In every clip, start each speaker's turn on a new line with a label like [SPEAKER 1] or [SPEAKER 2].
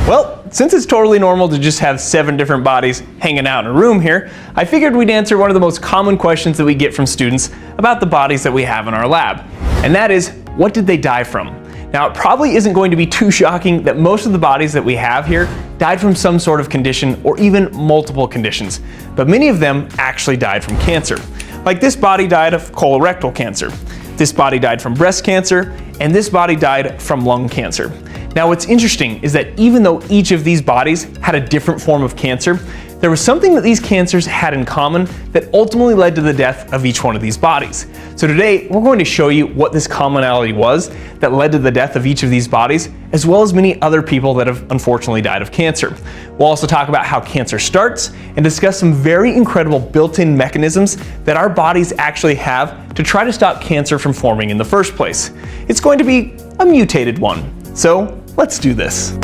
[SPEAKER 1] Well, since it's totally normal to just have 7 different bodies hanging out in a room here, I figured we'd answer one of the most common questions that we get from students about the bodies that we have in our lab. And that is, what did they die from? Now, it probably isn't going to be too shocking that most of the bodies that we have here died from some sort of condition or even multiple conditions, but many of them actually died from cancer. Like this body died of colorectal cancer, this body died from breast cancer, and this body died from lung cancer. Now, what's interesting is that even though each of these bodies had a different form of cancer, there was something that these cancers had in common that ultimately led to the death of each one of these bodies. So today, we're going to show you what this commonality was that led to the death of each of these bodies, as well as many other people that have unfortunately died of cancer. We'll also talk about how cancer starts and discuss some very incredible built-in mechanisms that our bodies actually have to try to stop cancer from forming in the first place. It's going to be a mutated one. So let's do this.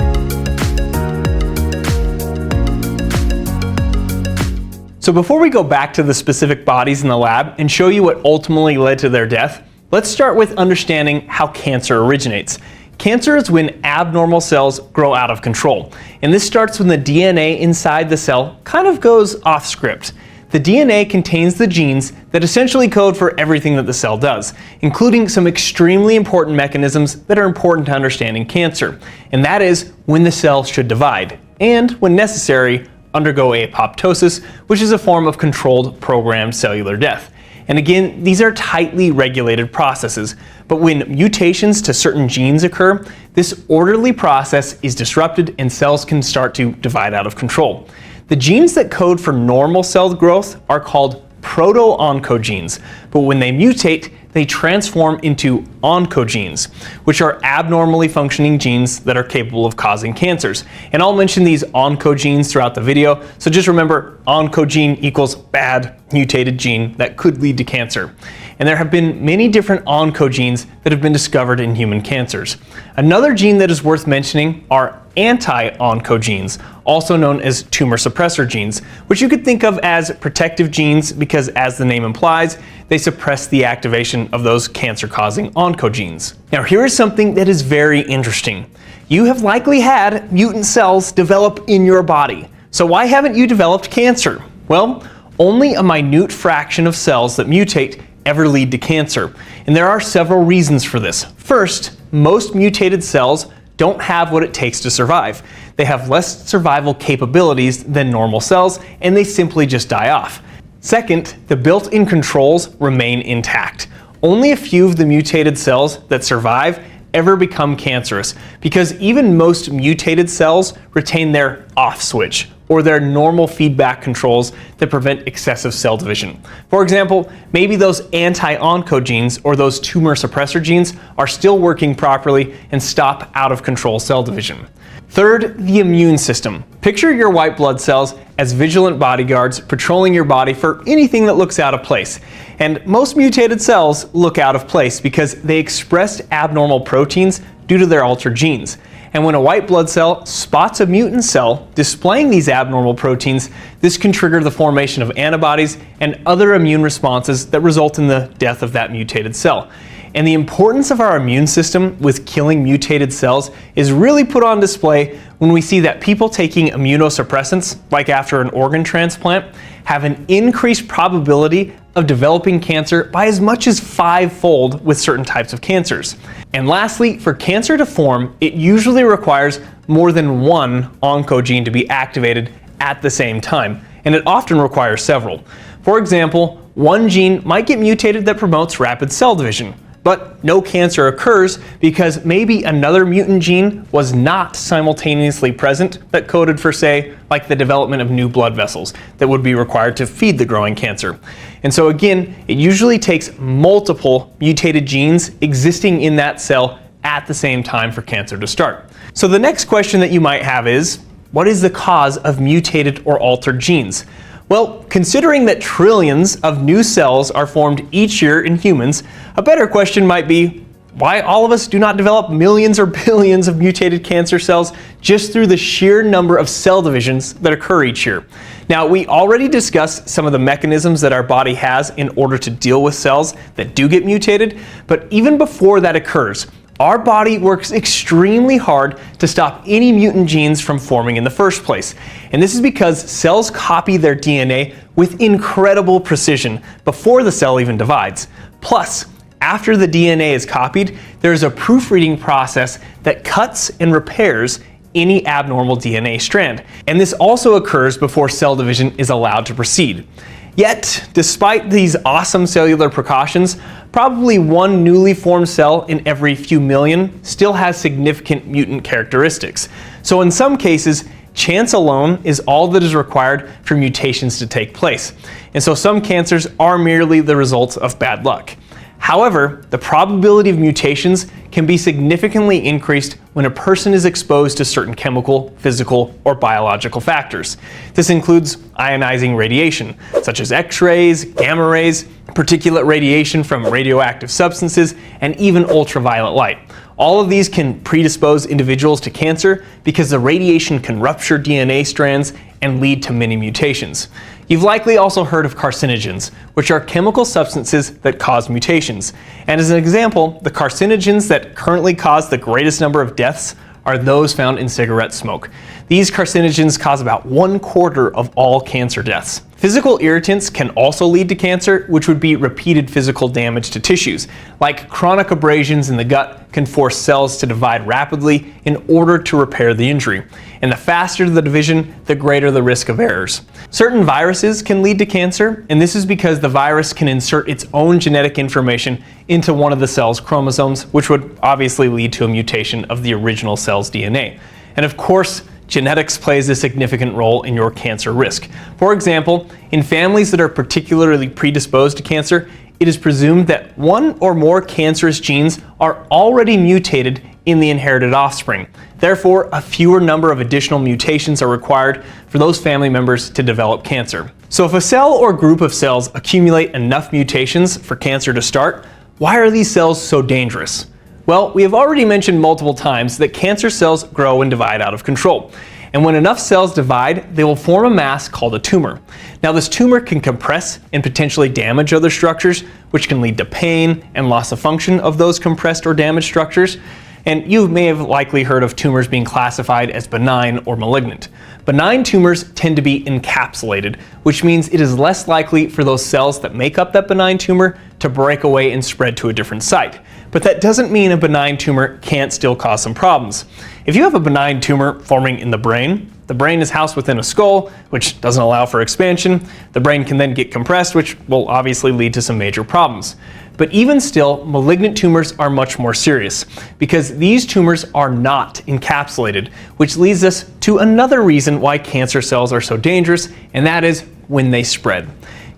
[SPEAKER 1] So before we go back to the specific bodies in the lab and show you what ultimately led to their death, let's start with understanding how cancer originates. Cancer is when abnormal cells grow out of control. And this starts when the DNA inside the cell kind of goes off script. The DNA contains the genes that essentially code for everything that the cell does, including some extremely important mechanisms that are important to understanding cancer. And that is when the cell should divide, and when necessary, undergo apoptosis, which is a form of controlled programmed cellular death. And again, these are tightly regulated processes, but when mutations to certain genes occur, this orderly process is disrupted and cells can start to divide out of control. The genes that code for normal cell growth are called Proto-Oncogenes, but when they mutate, they transform into oncogenes, which are abnormally functioning genes that are capable of causing cancers. And I'll mention these oncogenes throughout the video, so just remember, oncogene equals bad mutated gene that could lead to cancer. And there have been many different oncogenes that have been discovered in human cancers. Another gene that is worth mentioning are anti-oncogenes, also known as tumor suppressor genes, which you could think of as protective genes because, as the name implies, they suppress the activation of those cancer-causing oncogenes. Now, here is something that is very interesting. You have likely had mutant cells develop in your body. So why haven't you developed cancer? Well, only a minute fraction of cells that mutate ever lead to cancer. And there are several reasons for this. First, most mutated cells don't have what it takes to survive. They have less survival capabilities than normal cells, and they simply just die off. Second, the built-in controls remain intact. Only a few of the mutated cells that survive ever become cancerous, because even most mutated cells retain their off switch, or their normal feedback controls that prevent excessive cell division. For example, maybe those anti-oncogenes or those tumor suppressor genes are still working properly and stop out of control cell division. Third, the immune system. Picture your white blood cells as vigilant bodyguards patrolling your body for anything that looks out of place. And most mutated cells look out of place because they express abnormal proteins due to their altered genes. And when a white blood cell spots a mutant cell displaying these abnormal proteins, this can trigger the formation of antibodies and other immune responses that result in the death of that mutated cell. And the importance of our immune system with killing mutated cells is really put on display when we see that people taking immunosuppressants, like after an organ transplant, have an increased probability of developing cancer by as much as 5-fold with certain types of cancers. And lastly, for cancer to form, it usually requires more than one oncogene to be activated at the same time, and it often requires several. For example, one gene might get mutated that promotes rapid cell division, but no cancer occurs because maybe another mutant gene was not simultaneously present that coded for, say, like the development of new blood vessels that would be required to feed the growing cancer. And so again, it usually takes multiple mutated genes existing in that cell at the same time for cancer to start. So the next question that you might have is, what is the cause of mutated or altered genes? Well, considering that trillions of new cells are formed each year in humans, a better question might be why all of us do not develop millions or billions of mutated cancer cells just through the sheer number of cell divisions that occur each year. Now, we already discussed some of the mechanisms that our body has in order to deal with cells that do get mutated, but even before that occurs, Our body works extremely hard to stop any mutant genes from forming in the first place. And this is because cells copy their DNA with incredible precision before the cell even divides. Plus, after the DNA is copied, there is a proofreading process that cuts and repairs any abnormal DNA strand. And this also occurs before cell division is allowed to proceed. Yet, despite these awesome cellular precautions, probably one newly formed cell in every few million still has significant mutant characteristics. So in some cases, chance alone is all that is required for mutations to take place. And so some cancers are merely the results of bad luck. However, the probability of mutations can be significantly increased when a person is exposed to certain chemical, physical, or biological factors. This includes ionizing radiation, such as X-rays, gamma rays, particulate radiation from radioactive substances, and even ultraviolet light. All of these can predispose individuals to cancer because the radiation can rupture DNA strands and lead to many mutations. You've likely also heard of carcinogens, which are chemical substances that cause mutations. And as an example, the carcinogens that currently cause the greatest number of deaths are those found in cigarette smoke. These carcinogens cause about 1/4 of all cancer deaths. Physical irritants can also lead to cancer, which would be repeated physical damage to tissues. Like chronic abrasions in the gut can force cells to divide rapidly in order to repair the injury. And the faster the division, the greater the risk of errors. Certain viruses can lead to cancer, and this is because the virus can insert its own genetic information into one of the cell's chromosomes, which would obviously lead to a mutation of the original cell's DNA. And of course, genetics plays a significant role in your cancer risk. For example, in families that are particularly predisposed to cancer, it is presumed that one or more cancerous genes are already mutated in the inherited offspring. Therefore, a fewer number of additional mutations are required for those family members to develop cancer. So if a cell or group of cells accumulate enough mutations for cancer to start, why are these cells so dangerous? Well, we have already mentioned multiple times that cancer cells grow and divide out of control. And when enough cells divide, they will form a mass called a tumor. Now, this tumor can compress and potentially damage other structures, which can lead to pain and loss of function of those compressed or damaged structures. And you may have likely heard of tumors being classified as benign or malignant. Benign tumors tend to be encapsulated, which means it is less likely for those cells that make up that benign tumor to break away and spread to a different site. But that doesn't mean a benign tumor can't still cause some problems. If you have a benign tumor forming in the brain is housed within a skull, which doesn't allow for expansion. The brain can then get compressed, which will obviously lead to some major problems. But even still, malignant tumors are much more serious because these tumors are not encapsulated, which leads us to another reason why cancer cells are so dangerous, and that is when they spread.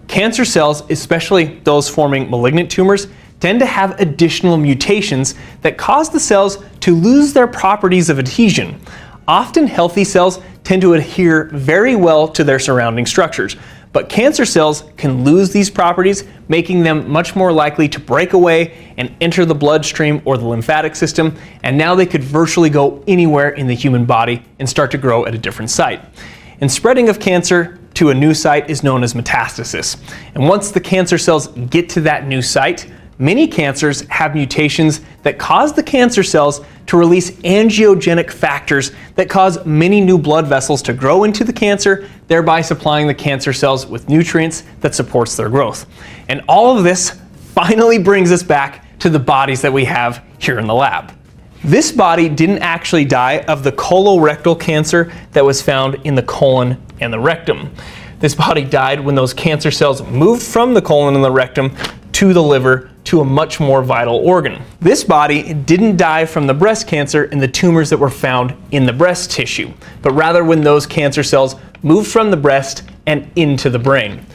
[SPEAKER 1] Cancer cells, especially those forming malignant tumors, tend to have additional mutations that cause the cells to lose their properties of adhesion. Often healthy cells tend to adhere very well to their surrounding structures, but cancer cells can lose these properties, making them much more likely to break away and enter the bloodstream or the lymphatic system, and now they could virtually go anywhere in the human body and start to grow at a different site. And spreading of cancer to a new site is known as metastasis. And once the cancer cells get to that new site, many cancers have mutations that cause the cancer cells to release angiogenic factors that cause many new blood vessels to grow into the cancer, thereby supplying the cancer cells with nutrients that supports their growth. And all of this finally brings us back to the bodies that we have here in the lab. This body didn't actually die of the colorectal cancer that was found in the colon and the rectum. This body died when those cancer cells moved from the colon and the rectum to the liver, to a much more vital organ. This body didn't die from the breast cancer and the tumors that were found in the breast tissue, but rather when those cancer cells moved from the breast and into the brain.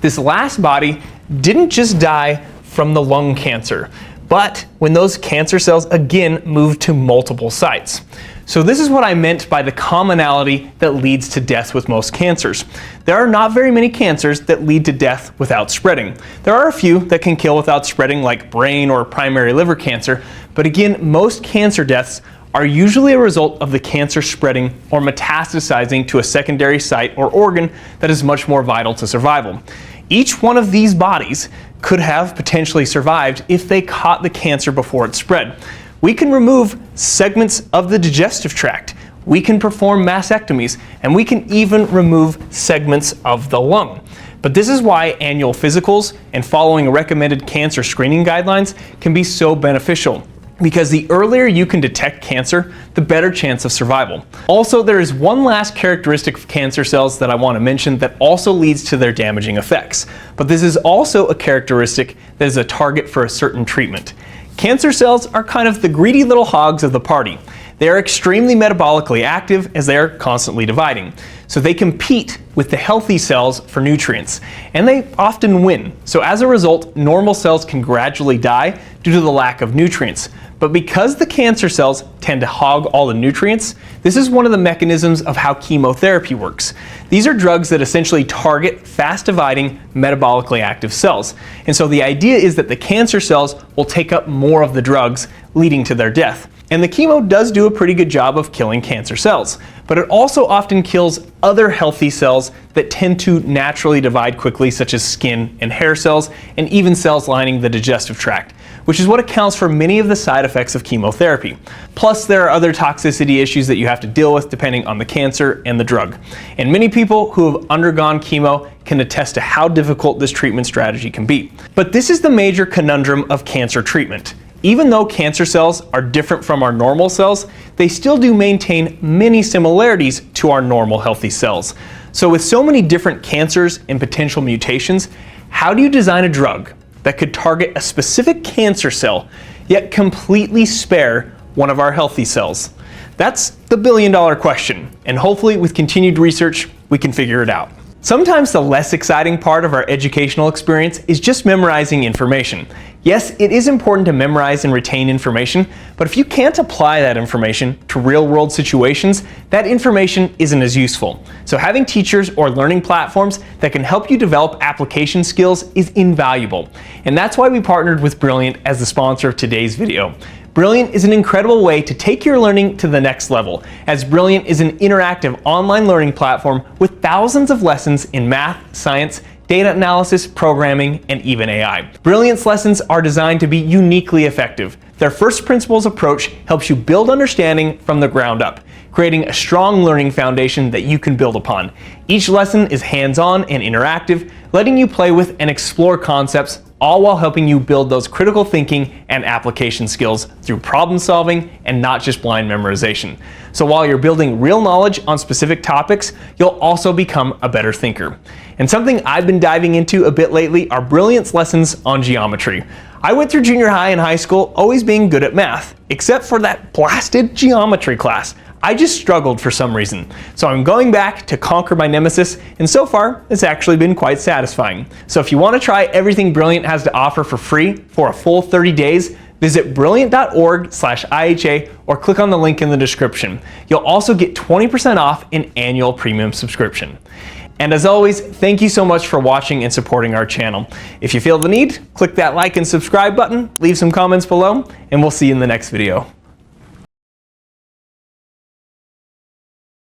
[SPEAKER 1] This last body didn't just die from the lung cancer, but when those cancer cells again moved to multiple sites. So this is what I meant by the commonality that leads to death with most cancers. There are not very many cancers that lead to death without spreading. There are a few that can kill without spreading, like brain or primary liver cancer, but again, most cancer deaths are usually a result of the cancer spreading or metastasizing to a secondary site or organ that is much more vital to survival. Each one of these bodies could have potentially survived if they caught the cancer before it spread. We can remove segments of the digestive tract. We can perform mastectomies, and we can even remove segments of the lung. But this is why annual physicals and following recommended cancer screening guidelines can be so beneficial, because the earlier you can detect cancer, the better chance of survival. Also, there is one last characteristic of cancer cells that I want to mention that also leads to their damaging effects. But this is also a characteristic that is a target for a certain treatment. Cancer cells are kind of the greedy little hogs of the party. They are extremely metabolically active as they are constantly dividing. So they compete with the healthy cells for nutrients, and they often win. So as a result, normal cells can gradually die due to the lack of nutrients. But because the cancer cells tend to hog all the nutrients, this is one of the mechanisms of how chemotherapy works. These are drugs that essentially target fast-dividing, metabolically active cells. And so the idea is that the cancer cells will take up more of the drugs, leading to their death. And the chemo does do a pretty good job of killing cancer cells, but it also often kills other healthy cells that tend to naturally divide quickly, such as skin and hair cells, and even cells lining the digestive tract, which is what accounts for many of the side effects of chemotherapy. Plus, there are other toxicity issues that you have to deal with depending on the cancer and the drug. And many people who have undergone chemo can attest to how difficult this treatment strategy can be. But this is the major conundrum of cancer treatment. Even though cancer cells are different from our normal cells, they still do maintain many similarities to our normal healthy cells. So with so many different cancers and potential mutations, how do you design a drug that could target a specific cancer cell, yet completely spare one of our healthy cells? That's the billion-dollar question, and hopefully with continued research, we can figure it out. Sometimes the less exciting part of our educational experience is just memorizing information. Yes, it is important to memorize and retain information, but if you can't apply that information to real-world situations, that information isn't as useful. So having teachers or learning platforms that can help you develop application skills is invaluable. And that's why we partnered with Brilliant as the sponsor of today's video. Brilliant is an incredible way to take your learning to the next level, as Brilliant is an interactive online learning platform with thousands of lessons in math, science, data analysis, programming, and even AI. Brilliant's lessons are designed to be uniquely effective. Their first principles approach helps you build understanding from the ground up, creating a strong learning foundation that you can build upon. Each lesson is hands-on and interactive, letting you play with and explore concepts, all while helping you build those critical thinking and application skills through problem solving and not just blind memorization. So while you're building real knowledge on specific topics, you'll also become a better thinker. And something I've been diving into a bit lately are Brilliant's lessons on geometry. I went through junior high and high school always being good at math, except for that blasted geometry class. I just struggled for some reason. So I'm going back to conquer my nemesis, and so far, it's actually been quite satisfying. So if you want to try everything Brilliant has to offer for free for a full 30 days, visit brilliant.org/IHA or click on the link in the description. You'll also get 20% off an annual premium subscription. And as always, thank you so much for watching and supporting our channel. If you feel the need, click that like and subscribe button, leave some comments below, and we'll see you in the next video.